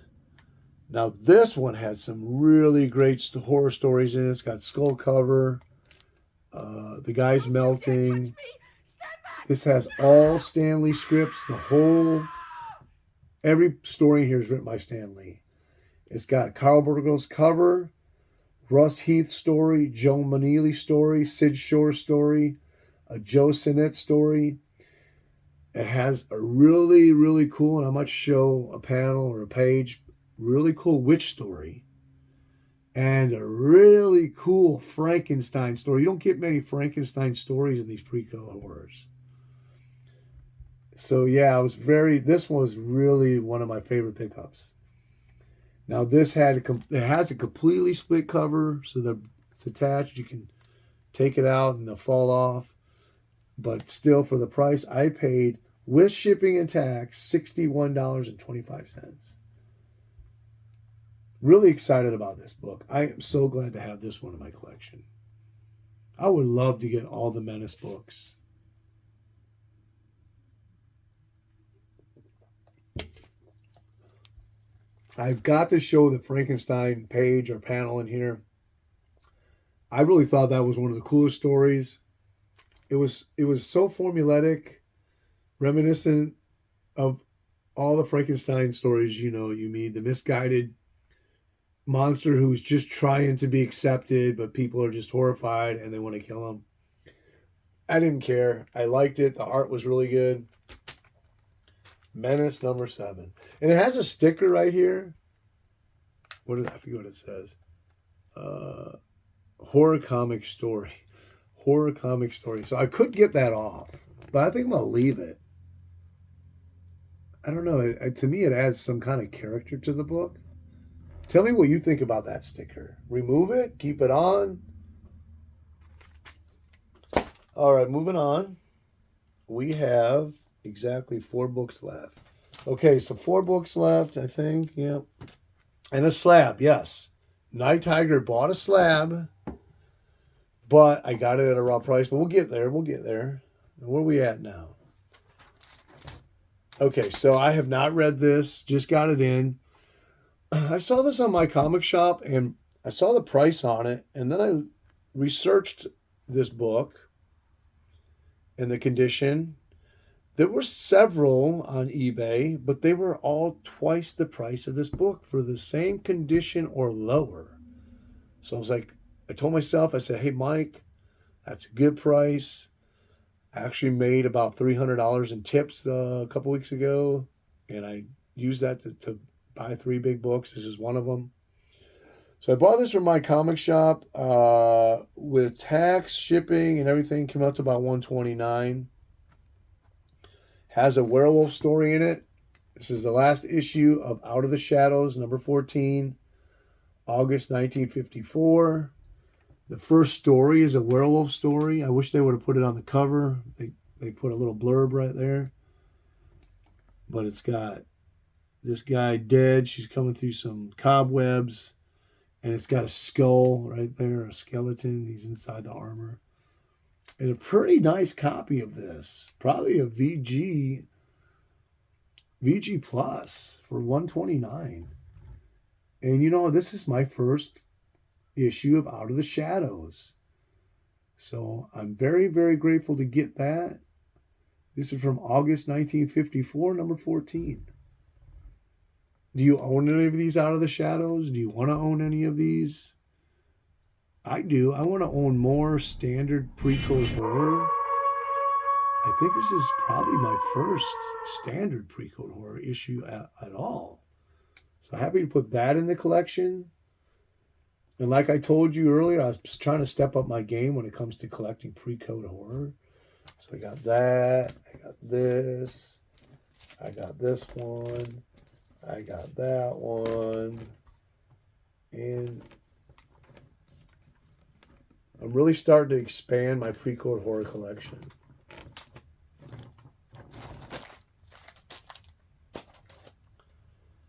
Now this one had some really great horror stories in it. It's got skull cover. The guy's melting. This has all Stan Lee scripts. Every story here is written by Stan Lee. It's got Carl Burgos cover, Russ Heath story, Joe Maneely story, Sid Shore story, a Joe Sinnott story. It has a really, really cool, and I might show a panel or a page, really cool witch story. And a really cool Frankenstein story. You don't get many Frankenstein stories in these pre-code horrors. So yeah, this one was really one of my favorite pickups. Now this it has a completely split cover, so that it's attached. You can take it out and they'll fall off. But still, for the price I paid with shipping and tax, $61.25. Really excited about this book. I am so glad to have this one in my collection. I would love to get all the Menace books. I've got to show the Frankenstein page or panel in here. I really thought that was one of the coolest stories. It was so formulaic, reminiscent of all the Frankenstein stories you meet. The misguided monster who's just trying to be accepted, but people are just horrified and they want to kill him. I didn't care. I liked it. The art was really good. Menace number 7. And it has a sticker right here. I forget what it says. Horror comic story. Horror comic story. So I could get that off, but I think I'm going to leave it. I don't know. To me, it adds some kind of character to the book. Tell me what you think about that sticker. Remove it? Keep it on? All right, moving on. We have exactly 4 books left. Okay, so 4 books left, I think. Yep. And a slab, yes. Nighttiger bought a slab, but I got it at a raw price. But we'll get there. We'll get there. Where are we at now? Okay, so I have not read this. Just got it in. I saw this on my comic shop, and I saw the price on it. And then I researched this book and the condition. There were several on eBay, but they were all twice the price of this book for the same condition or lower. So I was like, I told myself, I said, hey, Mike, that's a good price. I actually made about $300 in tips a couple weeks ago, and I used that to buy 3 big books. This is one of them. So I bought this from my comic shop with tax, shipping, and everything. Came out to about $129. Has a werewolf story in it. This is the last issue of Out of the Shadows, number 14, August 1954. The first story is a werewolf story. I wish they would have put it on the cover. They put a little blurb right there. But it's got this guy dead. She's coming through some cobwebs. And it's got a skull right there, a skeleton. He's inside the armor. And a pretty nice copy of this. Probably a VG Plus for $129. And this is my first issue of Out of the Shadows. So I'm very, very grateful to get that. This is from August 1954, number 14. Do you own any of these Out of the Shadows? Do you want to own any of these? I do. I want to own more standard pre-code horror. I think this is probably my first standard pre-code horror issue at all. So happy to put that in the collection. And like I told you earlier, I was trying to step up my game when it comes to collecting pre-code horror. So I got that. I got this. I got this one. I got that one. And I'm really starting to expand my pre-code horror collection.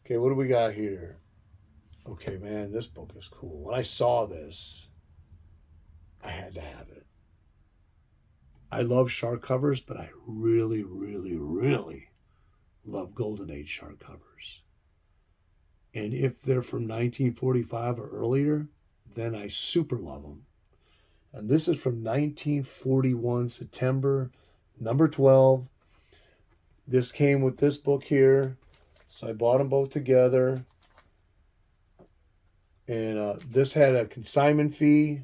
Okay, what do we got here? Okay, man, this book is cool. When I saw this, I had to have it. I love shark covers, but I really, really, really love Golden Age shark covers. And if they're from 1945 or earlier, then I super love them. And this is from 1941, September, number 12. This came with this book here. So I bought them both together. And this had a consignment fee,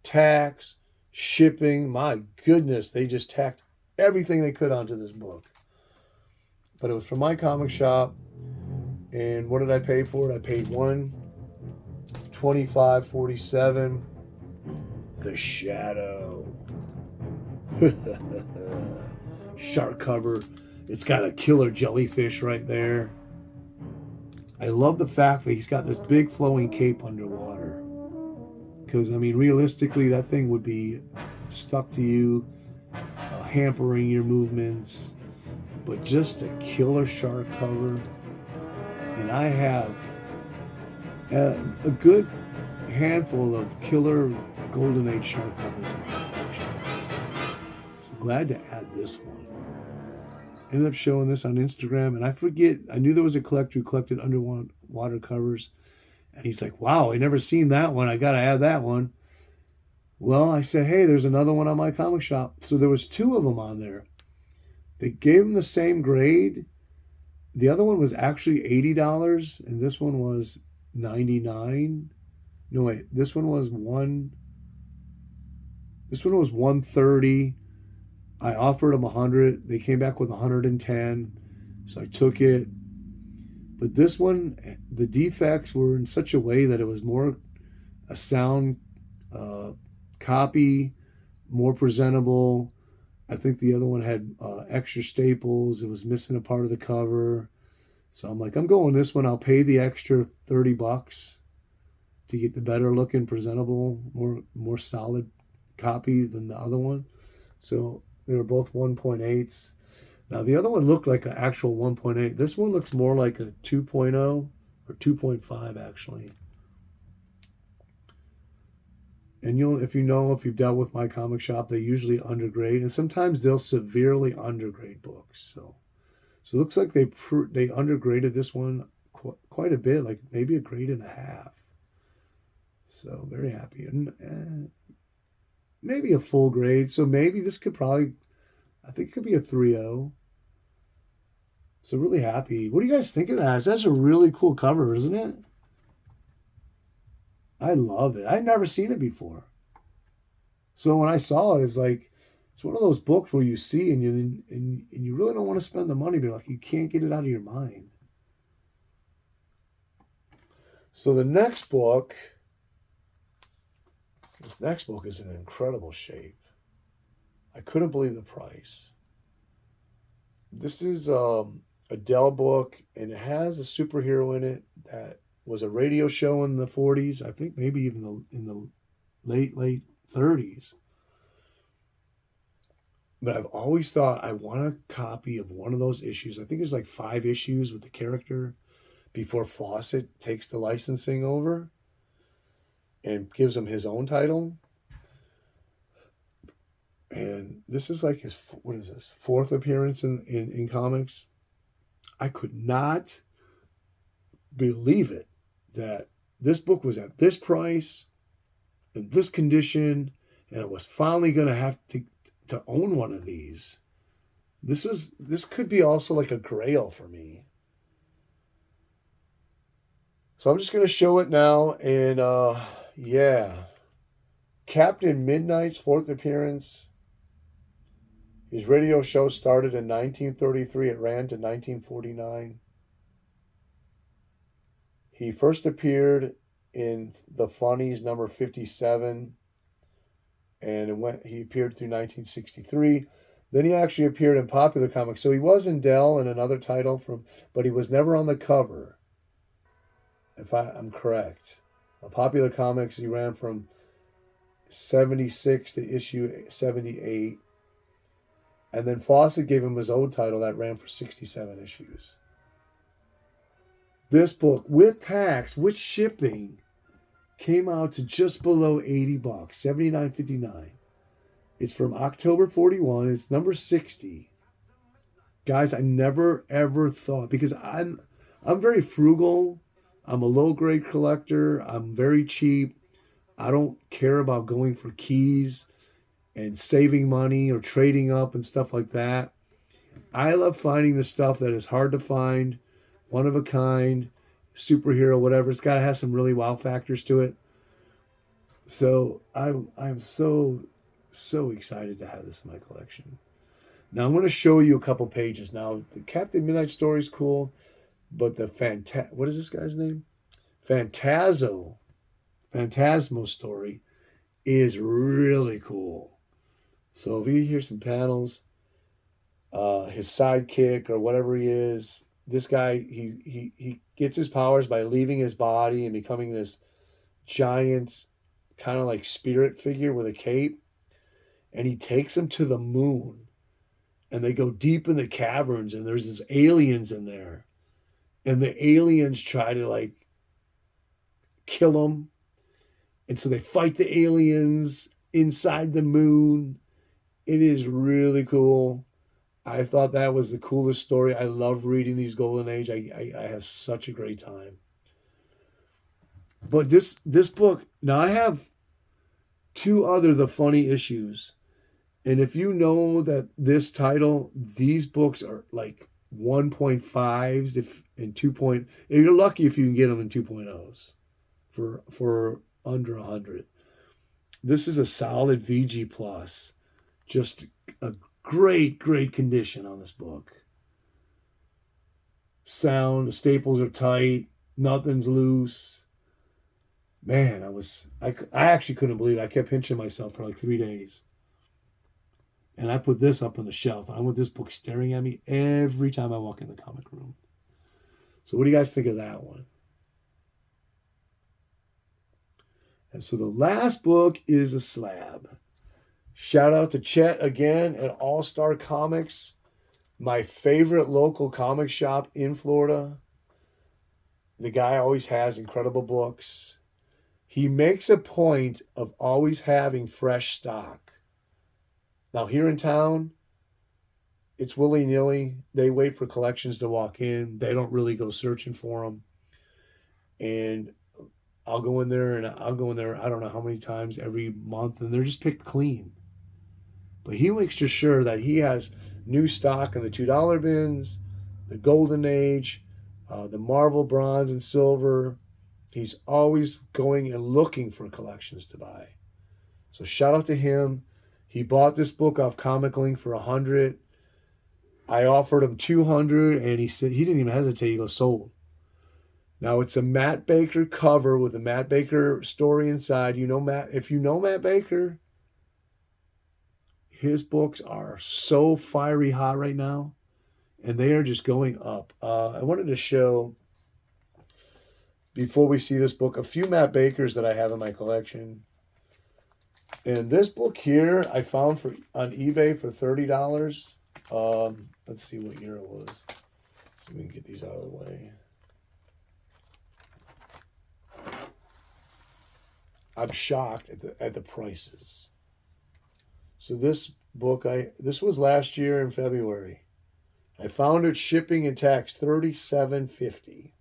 tax, shipping. My goodness, they just tacked everything they could onto this book. But it was from my comic shop. And what did I pay for it? I paid $125.47. The Shadow. Shark cover. It's got a killer jellyfish right there. I love the fact that he's got this big flowing cape underwater. Because, I mean, realistically, that thing would be stuck to you, hampering your movements. But just a killer shark cover. And I have a good handful of killer Golden Age shark covers in my collection. So glad to add this one. Ended up showing this on Instagram, and I knew there was a collector who collected underwater covers, and he's like, wow, I never seen that one, I gotta add that one. Well, I said, hey, there's another one on my comic shop. So there was 2 of them on there. They gave them the same grade. The other one was actually $80, and this one was $99. No, wait, this one was $130. I offered them $100. They came back with $110, so I took it. But this one, the defects were in such a way that it was more a sound copy, more presentable. I think the other one had extra staples. It was missing a part of the cover. So I'm like, I'm going this one. I'll pay the extra $30 to get the better looking, presentable, more solid copy than the other one. So they were both 1.8s. Now, the other one looked like an actual 1.8. This one looks more like a 2.0 or 2.5, actually. And if you've dealt with my comic shop, they usually undergrade. And sometimes they'll severely undergrade books. So it looks like they undergraded this one quite a bit, like maybe a grade and a half. So very happy. And maybe a full grade. So maybe this could probably, I think it could be a 3.0. So really happy. What do you guys think of that? That's a really cool cover, isn't it? I love it. I'd never seen it before. So when I saw it, it's one of those books where you see and you really don't want to spend the money, but like you can't get it out of your mind. So this next book is in incredible shape. I couldn't believe the price. This is a Dell book, and it has a superhero in it that was a radio show in the 40s. I think maybe even in the late 30s. But I've always thought I want a copy of one of those issues. I think there's like 5 issues with the character before Fawcett takes the licensing over and gives him his own title. And this is like his, 4th appearance in comics. I could not believe it that this book was at this price, in this condition, and I was finally going to have to own one of these. This could be also like a grail for me. So I'm just going to show it now, and yeah. Captain Midnight's 4th appearance. His radio show started in 1933. It ran to 1949. He first appeared in The Funnies, number 57. And he appeared through 1963. Then he actually appeared in Popular Comics. So he was in Dell in another title, but he was never on the cover, if I'm correct. Popular Comics, he ran from 76 to issue 78. And then Fawcett gave him his old title that ran for 67 issues. This book, with tax, with shipping, came out to just below $80, $79.59. It's from October 41. It's number 60. Guys, I never ever thought, because I'm very frugal. I'm a low grade collector. I'm very cheap. I don't care about going for keys and saving money or trading up and stuff like that. I love finding the stuff that is hard to find, one of a kind, superhero, whatever. It's got to have some really wow factors to it. So I'm so excited to have this in my collection. Now I'm going to show you a couple pages. Now the Captain Midnight story is cool, but the what is this guy's name? Phantasmo story is really cool. So if you hear some panels, his sidekick or whatever he is, this guy, he gets his powers by leaving his body and becoming this giant kind of like spirit figure with a cape. And he takes them to the moon. And they go deep in the caverns, and there's these aliens in there. And the aliens try to like kill him. And so they fight the aliens inside the moon. It is really cool. I thought that was the coolest story. I love reading these Golden Age. I have such a great time. But this book, now I have two other The Funny Issues. And if you know that this title, these books are like 1.5s and 2. And you're lucky if you can get them in 2.0s for under 100. This is a solid VG plus. Just a great condition on this book. Sound, the staples are tight, nothing's loose. Man, I actually couldn't believe it. I kept pinching myself for like 3 days. And I put this up on the shelf. I want this book staring at me every time I walk in the comic room. So what do you guys think of that one? And so the last book is a slab. Shout out to Chet again at All Star Comics, my favorite local comic shop in Florida. The guy always has incredible books. He makes a point of always having fresh stock. Now here in town, it's willy-nilly. They wait for collections to walk in. They don't really go searching for them. And I'll go in there I don't know how many times every month, and they're just picked clean. But he makes sure that he has new stock in the $2 bins, the Golden Age, the Marvel Bronze and Silver. He's always going and looking for collections to buy. So shout out to him. He bought this book off Comic Link for $100. I offered him $200, and he said he didn't even hesitate. He goes, sold. Now it's a Matt Baker cover with a Matt Baker story inside. You know Matt. If you know Matt Baker, his books are so fiery hot right now, and they are just going up. I wanted to show, before we see this book, a few Matt Bakers that I have in my collection. And this book here I found on eBay for $30. Let's see what year it was, so we can get these out of the way. I'm shocked at the prices. So this book, this was last year in February. I found it shipping and tax $37.50.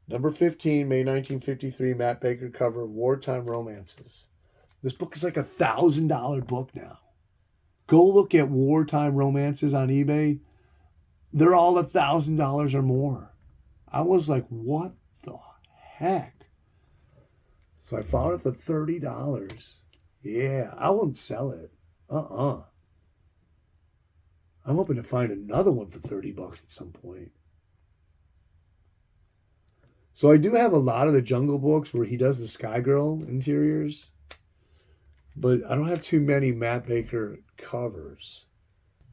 Number 15, May 1953, Matt Baker cover, Wartime Romances. This book is like $1,000 book now. Go look at Wartime Romances on eBay. They're all $1,000 or more. I was like, what the heck? So I found it for $30. Yeah, I won't sell it. I'm hoping to find another one for $30 at some point. So I do have a lot of the Jungle books where he does the Sky Girl interiors, but I don't have too many Matt Baker covers.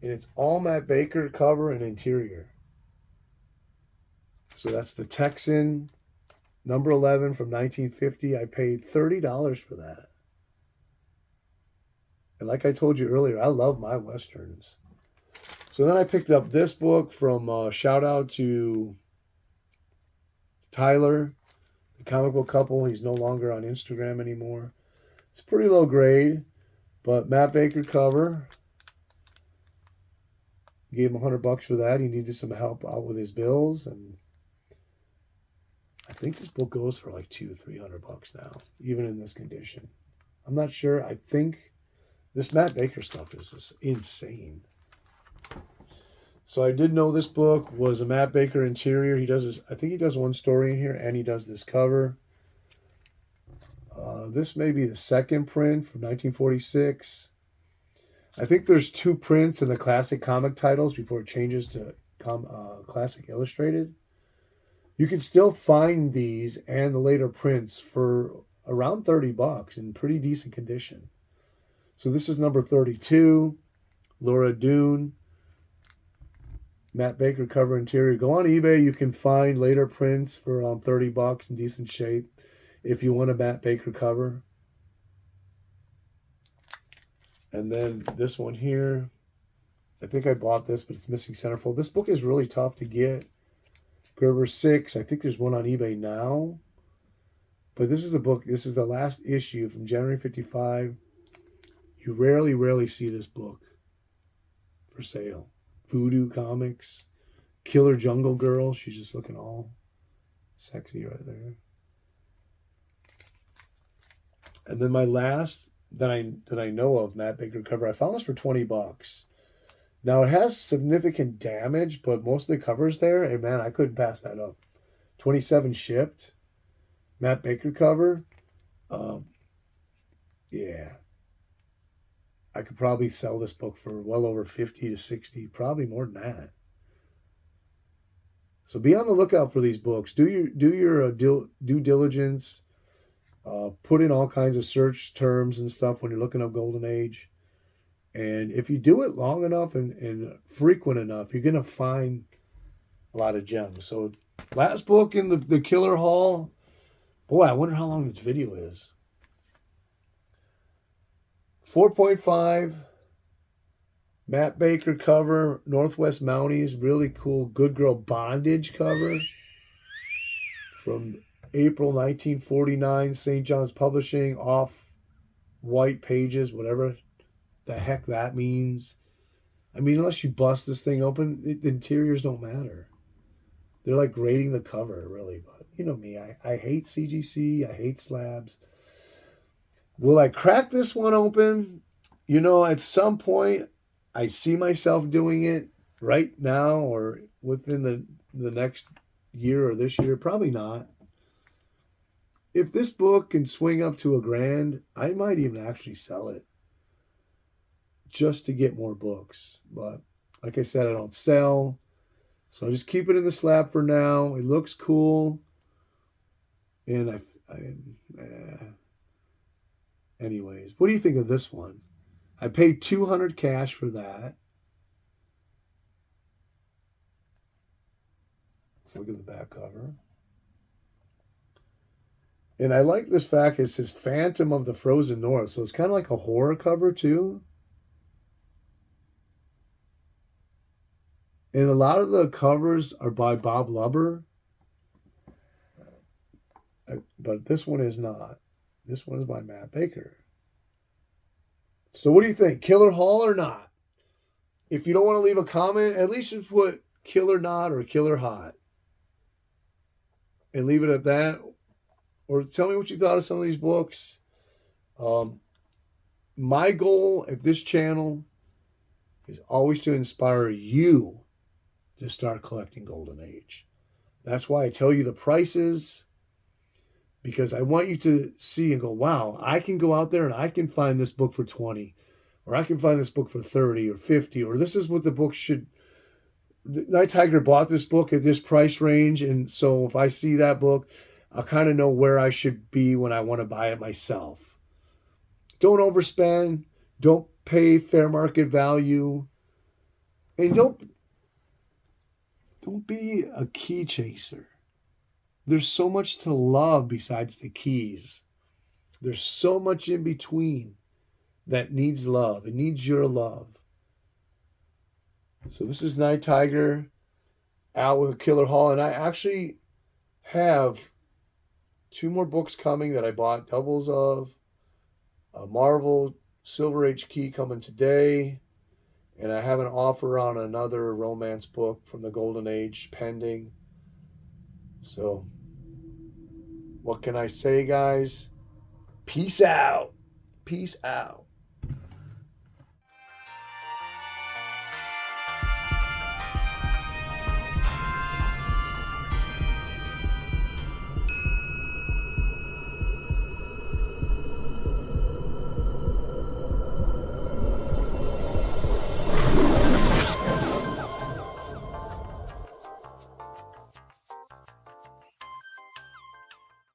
And it's all Matt Baker cover and interior. So that's the Texan, number 11 from 1950. I paid $30 for that. And like I told you earlier, I love my Westerns. So then I picked up this book from, shout out to Tyler, the comic book couple. He's no longer on Instagram anymore. It's pretty low grade, but Matt Baker cover. Gave him $100 for that. He needed some help out with his bills, and I think this book goes for like $200-300 now, even in this condition. I'm not sure. I think this Matt Baker stuff is just insane. So I did know this book was a Matt Baker interior. He does this, I think he does one story in here, and he does this cover. This may be the second print from 1946. I think there's 2 prints in the classic comic titles before it changes to classic illustrated. You can still find these and the later prints for around $30 in pretty decent condition. So this is number 32, Laura Dune. Matt Baker cover interior. Go on eBay. You can find later prints for $30 in decent shape if you want a Matt Baker cover. And then this one here. I think I bought this, but it's missing centerfold. This book is really tough to get. Gerber 6. I think there's one on eBay now. But this is a book. This is the last issue from January 55. You rarely see this book for sale. Voodoo Comics. Killer Jungle Girl. She's just looking all sexy right there. And then my last that I know of Matt Baker cover, I found this for $20. Now it has significant damage, but most of the covers there, and man, I couldn't pass that up. 27 shipped. Matt Baker cover. Yeah. I could probably sell this book for well over 50 to 60, probably more than that. So be on the lookout for these books. Do your due diligence. Put in all kinds of search terms and stuff when you're looking up Golden Age. And if you do it long enough and frequent enough, you're going to find a lot of gems. So last book in the Killer Haul. Boy, I wonder how long this video is. 4.5. Matt Baker cover. Northwest Mounties. Really cool Good Girl Bondage cover. From April 1949. St. John's Publishing. Off white pages. Whatever the heck that means. I mean, unless you bust this thing open, the interiors don't matter. They're like grading the cover, really. But you know me, I hate CGC. I hate slabs. Will I crack this one open? You know, at some point, I see myself doing it right now or within the next year or this year. Probably not. If this book can swing up to $1,000, I might even actually sell it just to get more books. But like I said, I don't sell. So I just keep it in the slab for now. It looks cool. And anyways, what do you think of this one? I paid $200 cash for that. Let's look at the back cover. And I like this fact it says Phantom of the Frozen North. So it's kind of like a horror cover too. And a lot of the covers are by Bob Lubber. But this one is not. This one is by Matt Baker. So what do you think? Killer Haul or not? If you don't want to leave a comment, at least just put killer not or killer hot. And leave it at that. Or tell me what you thought of some of these books. My goal at this channel is always to inspire you to start collecting Golden Age. That's why I tell you the prices. Because I want you to see and go, wow, I can go out there and I can find this book for 20, or I can find this book for 30 or 50, or this is what the book should. Nighttiger bought this book at this price range, and so if I see that book, I'll kind of know where I should be when I want to buy it myself. Don't overspend. Don't pay fair market value. And don't be a key chaser. There's so much to love besides the keys. There's so much in between that needs love. It needs your love. So this is Nighttiger out with a Killer Haul. And I actually have 2 more books coming that I bought doubles of. A Marvel Silver Age key coming today. And I have an offer on another romance book from the Golden Age pending. So, what can I say, guys? Peace out. Peace out.